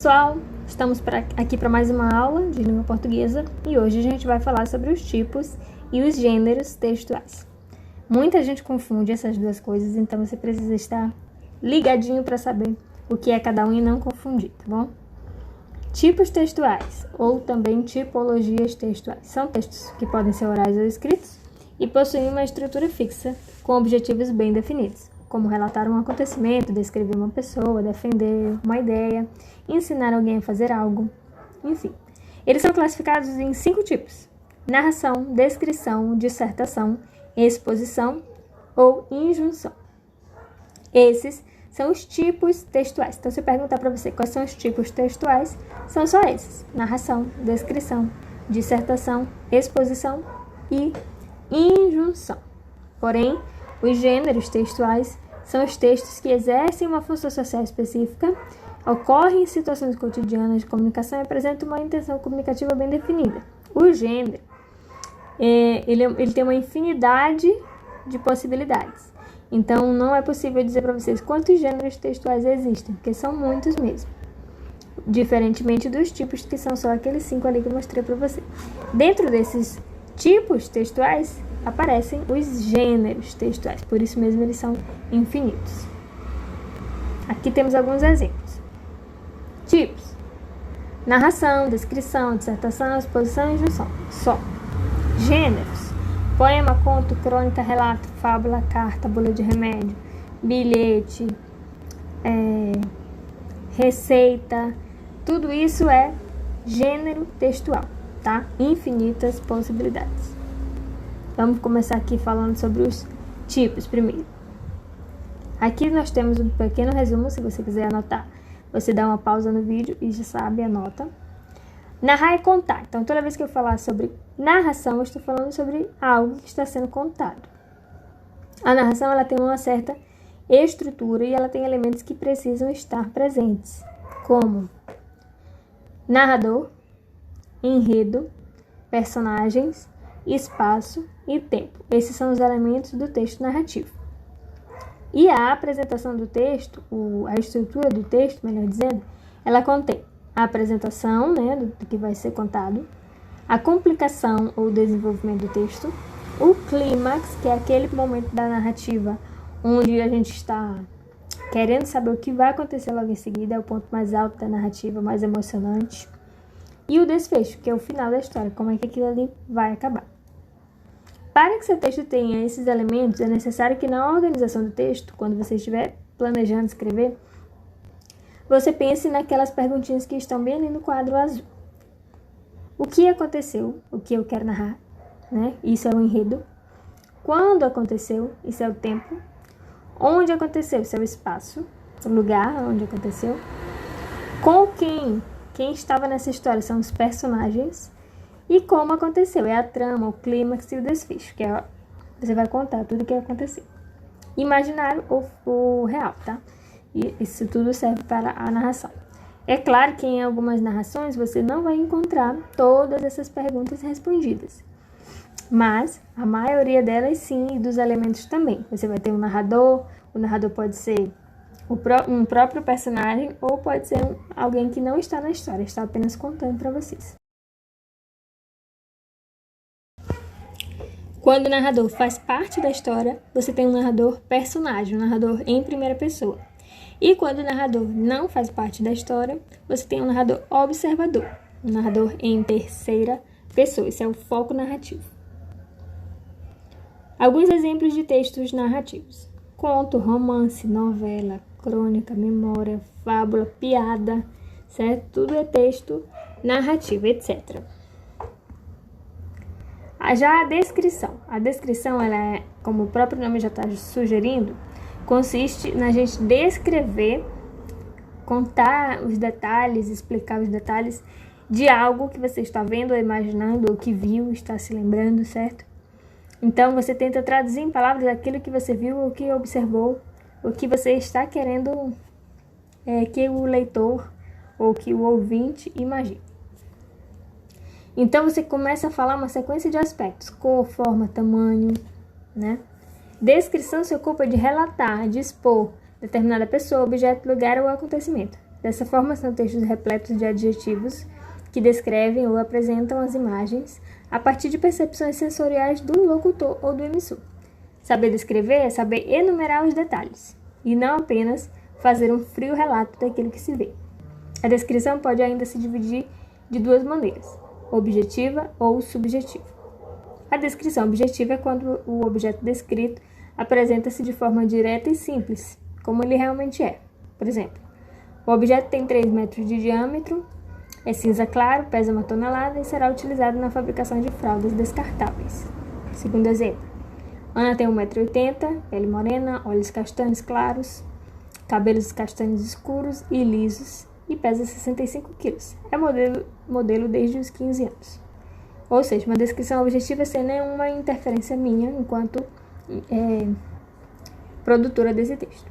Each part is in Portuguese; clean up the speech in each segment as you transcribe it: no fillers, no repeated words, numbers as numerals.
Pessoal, estamos aqui para mais uma aula de língua portuguesa e hoje a gente vai falar sobre os tipos e os gêneros textuais. Muita gente confunde essas duas coisas, então você precisa estar ligadinho para saber o que é cada um e não confundir, tá bom? Tipos textuais, ou também tipologias textuais, são textos que podem ser orais ou escritos e possuem uma estrutura fixa com objetivos bem definidos, como relatar um acontecimento, descrever uma pessoa, defender uma ideia, ensinar alguém a fazer algo, enfim. Eles são classificados em 5 tipos: narração, descrição, dissertação, exposição ou injunção. Esses são os tipos textuais. Então, se eu perguntar para você quais são os tipos textuais, são só esses: narração, descrição, dissertação, exposição e injunção. Porém, os gêneros textuais são os textos que exercem uma função social específica, ocorrem em situações cotidianas de comunicação e apresentam uma intenção comunicativa bem definida. O gênero, ele tem uma infinidade de possibilidades. Então, não é possível dizer para vocês quantos gêneros textuais existem, porque são muitos mesmo. Diferentemente dos tipos, que são só aqueles 5 ali que eu mostrei para você. Dentro desses tipos textuais, aparecem os gêneros textuais, por isso mesmo eles são infinitos. Aqui temos alguns exemplos. Tipos: narração, descrição, dissertação, exposição e injunção. Só. Gêneros: poema, conto, crônica, relato, fábula, carta, bula de remédio, bilhete, receita. Tudo isso é gênero textual, tá? Infinitas possibilidades. Vamos começar aqui falando sobre os tipos primeiro. Aqui nós temos um pequeno resumo, se você quiser anotar, você dá uma pausa no vídeo e já sabe, anota. Narrar é contar. Então, toda vez que eu falar sobre narração, eu estou falando sobre algo que está sendo contado. A narração, ela tem uma certa estrutura e ela tem elementos que precisam estar presentes, como narrador, enredo, personagens, espaço e tempo. Esses são os elementos do texto narrativo. E a apresentação do texto, a estrutura do texto, melhor dizendo, ela contém a apresentação, do que vai ser contado, a complicação ou desenvolvimento do texto, o clímax, que é aquele momento da narrativa onde a gente está querendo saber o que vai acontecer logo em seguida, é o ponto mais alto da narrativa, mais emocionante, e o desfecho, que é o final da história, como é que aquilo ali vai acabar. Para que seu texto tenha esses elementos, é necessário que na organização do texto, quando você estiver planejando escrever, você pense naquelas perguntinhas que estão bem ali no quadro azul. O que aconteceu? O que eu quero narrar? Isso é o enredo. Quando aconteceu? Isso é o tempo. Onde aconteceu? Isso é o espaço, o lugar onde aconteceu. Com quem? Quem estava nessa história são os personagens. E como aconteceu, é a trama, o clímax e o desfecho, que você vai contar tudo o que aconteceu. Imaginário ou real, tá? E isso tudo serve para a narração. É claro que em algumas narrações você não vai encontrar todas essas perguntas respondidas, mas a maioria delas sim, e dos elementos também. Você vai ter um narrador, o narrador pode ser um próprio personagem ou pode ser alguém que não está na história, está apenas contando para vocês. Quando o narrador faz parte da história, você tem um narrador personagem, um narrador em primeira pessoa. E quando o narrador não faz parte da história, você tem um narrador observador, um narrador em terceira pessoa. Esse é o foco narrativo. Alguns exemplos de textos narrativos: conto, romance, novela, crônica, memória, fábula, piada, certo? Tudo é texto narrativo, etc. Já a descrição, ela é, como o próprio nome já está sugerindo, consiste na gente descrever, contar os detalhes, explicar os detalhes de algo que você está vendo ou imaginando, ou que viu, está se lembrando, certo? Então, você tenta traduzir em palavras aquilo que você viu ou que observou, o que você está querendo que o leitor ou que o ouvinte imagine. Então, você começa a falar uma sequência de aspectos: cor, forma, tamanho, Descrição se ocupa de relatar, de expor determinada pessoa, objeto, lugar ou acontecimento. Dessa forma, são textos repletos de adjetivos que descrevem ou apresentam as imagens a partir de percepções sensoriais do locutor ou do emissor. Saber descrever é saber enumerar os detalhes, e não apenas fazer um frio relato daquilo que se vê. A descrição pode ainda se dividir de duas maneiras, objetiva ou subjetiva. A descrição objetiva é quando o objeto descrito apresenta-se de forma direta e simples, como ele realmente é. Por exemplo, o objeto tem 3 metros de diâmetro, é cinza claro, pesa 1 tonelada e será utilizado na fabricação de fraldas descartáveis. Segundo exemplo, Ana tem 1,80 m, pele morena, olhos castanhos claros, cabelos castanhos escuros e lisos e pesa 65 kg. É modelo desde os 15 anos. Ou seja, uma descrição objetiva sem nenhuma interferência minha enquanto produtora desse texto.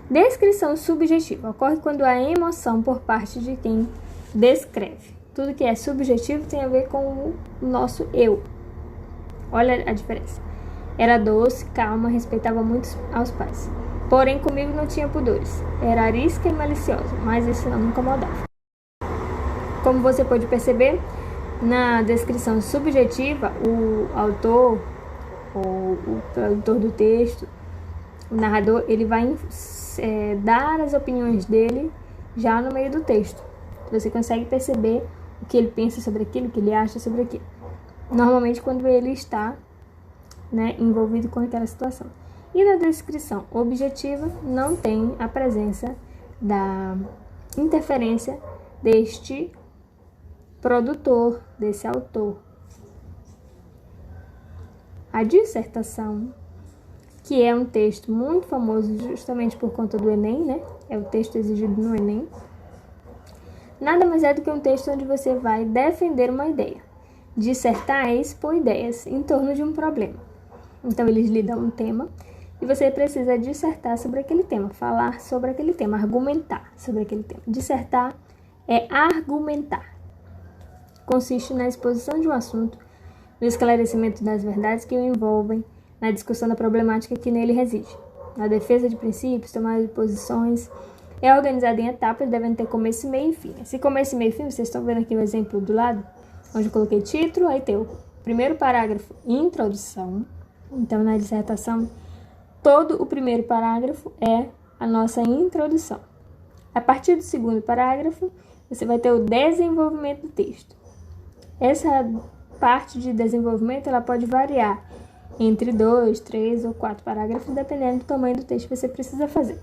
Descrição subjetiva ocorre quando há emoção por parte de quem descreve. Tudo que é subjetivo tem a ver com o nosso eu. Olha a diferença. Era doce, calma, respeitava muito aos pais. Porém, comigo não tinha pudores. Era arisca e maliciosa, mas isso não me incomodava. Como você pode perceber, na descrição subjetiva, o autor ou o produtor do texto, o narrador, ele vai dar as opiniões dele já no meio do texto. Você consegue perceber o que ele pensa sobre aquilo, o que ele acha sobre aquilo. Normalmente quando ele está envolvido com aquela situação. E na descrição objetiva não tem a presença da interferência deste produtor, desse autor. A dissertação, que é um texto muito famoso justamente por conta do Enem, é o texto exigido no Enem, nada mais é do que um texto onde você vai defender uma ideia. Dissertar é expor ideias em torno de um problema. Então, eles lhe dão um tema e você precisa dissertar sobre aquele tema, falar sobre aquele tema, argumentar sobre aquele tema. Dissertar é argumentar. Consiste na exposição de um assunto, no esclarecimento das verdades que o envolvem, na discussão da problemática que nele reside, na defesa de princípios, tomada de posições. É organizado em etapas, devem ter começo, meio e fim. Esse começo, meio e fim, vocês estão vendo aqui o exemplo do lado, onde eu coloquei título, aí tem o primeiro parágrafo, introdução. Então, na dissertação, todo o primeiro parágrafo é a nossa introdução. A partir do segundo parágrafo, você vai ter o desenvolvimento do texto. Essa parte de desenvolvimento, ela pode variar entre 2, 3 ou 4 parágrafos, dependendo do tamanho do texto que você precisa fazer.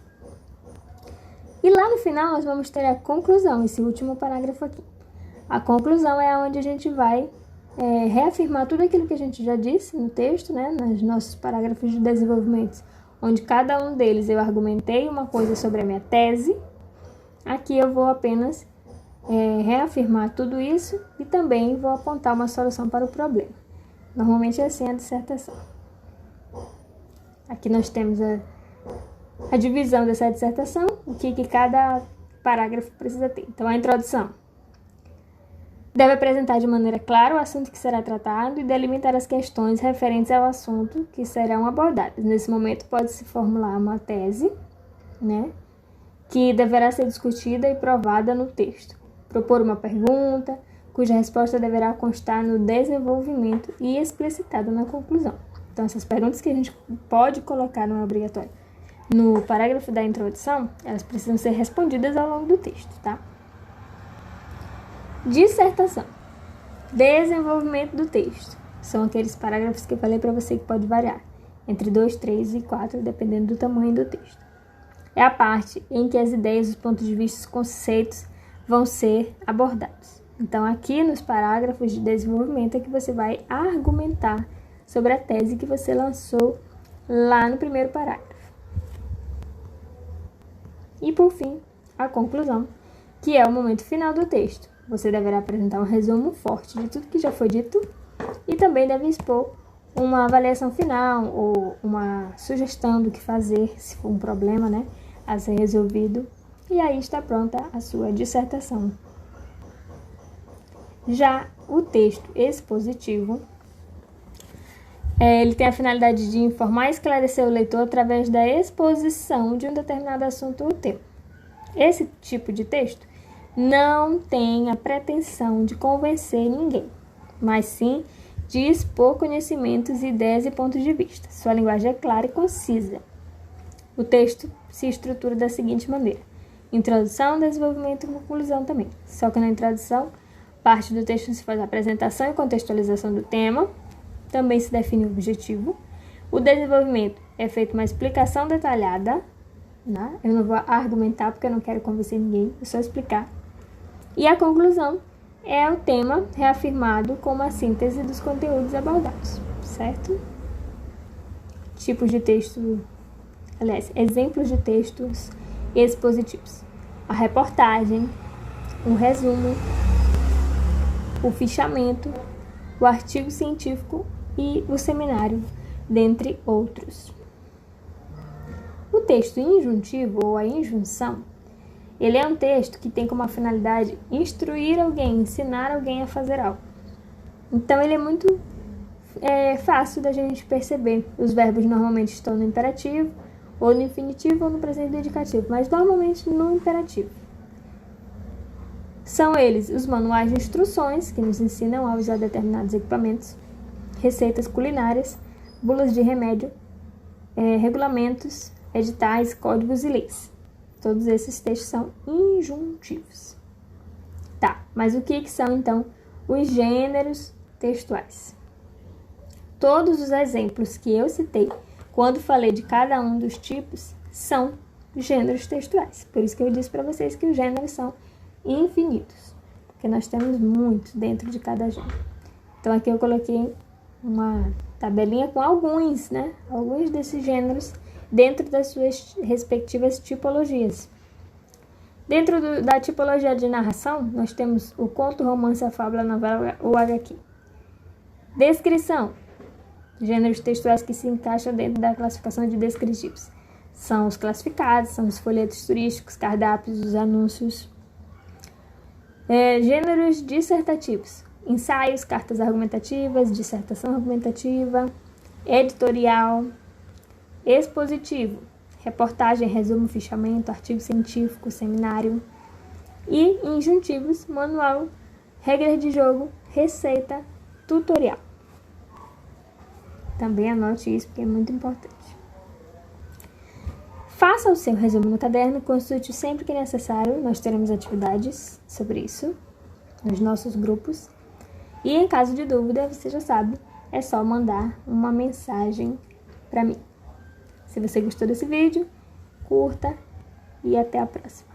E lá no final, nós vamos ter a conclusão, esse último parágrafo aqui. A conclusão é onde a gente vai reafirmar tudo aquilo que a gente já disse no texto, nos nossos parágrafos de desenvolvimento, onde cada um deles eu argumentei uma coisa sobre a minha tese. Aqui eu vou apenas reafirmar tudo isso e também vou apontar uma solução para o problema. Normalmente é assim a dissertação. Aqui nós temos a divisão dessa dissertação, o que cada parágrafo precisa ter. Então, a introdução deve apresentar de maneira clara o assunto que será tratado e delimitar as questões referentes ao assunto que serão abordadas. Nesse momento, pode-se formular uma tese, que deverá ser discutida e provada no texto. Propor uma pergunta, cuja resposta deverá constar no desenvolvimento e explicitada na conclusão. Então, essas perguntas que a gente pode colocar, não é obrigatório, no parágrafo da introdução, elas precisam ser respondidas ao longo do texto, tá? Dissertação. Desenvolvimento do texto. São aqueles parágrafos que eu falei para você que pode variar entre 2, 3 e 4, dependendo do tamanho do texto. É a parte em que as ideias, os pontos de vista, os conceitos vão ser abordados. Então, aqui nos parágrafos de desenvolvimento é que você vai argumentar sobre a tese que você lançou lá no primeiro parágrafo. E, por fim, a conclusão, que é o momento final do texto. Você deverá apresentar um resumo forte de tudo que já foi dito e também deve expor uma avaliação final ou uma sugestão do que fazer, se for um problema, a ser resolvido. E aí está pronta a sua dissertação. Já o texto expositivo, ele tem a finalidade de informar e esclarecer o leitor através da exposição de um determinado assunto ou tema. Esse tipo de texto não tem a pretensão de convencer ninguém, mas sim de expor conhecimentos, ideias e pontos de vista. Sua linguagem é clara e concisa. O texto se estrutura da seguinte maneira: introdução, desenvolvimento e conclusão também. Só que na introdução, parte do texto se faz a apresentação e contextualização do tema, também se define o objetivo. O desenvolvimento é feito uma explicação detalhada, né? Eu não vou argumentar porque eu não quero convencer ninguém, é só explicar. E a conclusão é o tema reafirmado como a síntese dos conteúdos abordados, certo? Tipos de texto, aliás, exemplos de textos expositivos: a reportagem, o resumo, o fichamento, o artigo científico e o seminário, dentre outros. O texto injuntivo ou a injunção, ele é um texto que tem como finalidade instruir alguém, ensinar alguém a fazer algo. Então ele é muito fácil da gente perceber. Os verbos normalmente estão no imperativo, ou no infinitivo, ou no presente do indicativo, mas normalmente no imperativo. São eles os manuais de instruções, que nos ensinam a usar determinados equipamentos, receitas culinárias, bulas de remédio, regulamentos, editais, códigos e leis. Todos esses textos são injuntivos. Tá, mas o que são, então, os gêneros textuais? Todos os exemplos que eu citei, quando falei de cada um dos tipos, são gêneros textuais. Por isso que eu disse para vocês que os gêneros são infinitos, porque nós temos muitos dentro de cada gênero. Então, aqui eu coloquei uma tabelinha com alguns, né? Alguns desses gêneros dentro das suas respectivas tipologias. Dentro da tipologia de narração, nós temos o conto, romance, a fábula, a novela ou HQ. Descrição: gêneros textuais que se encaixam dentro da classificação de descritivos. São os classificados, são os folhetos turísticos, cardápios, os anúncios. Gêneros dissertativos: ensaios, cartas argumentativas, dissertação argumentativa, editorial. Expositivo: reportagem, resumo, fichamento, artigo científico, seminário. E injuntivos: manual, regras de jogo, receita, tutorial. Também anote isso porque é muito importante. Faça o seu resumo no caderno, consulte sempre que necessário. Nós teremos atividades sobre isso nos nossos grupos. E em caso de dúvida, você já sabe, é só mandar uma mensagem para mim. Se você gostou desse vídeo, curta e até a próxima.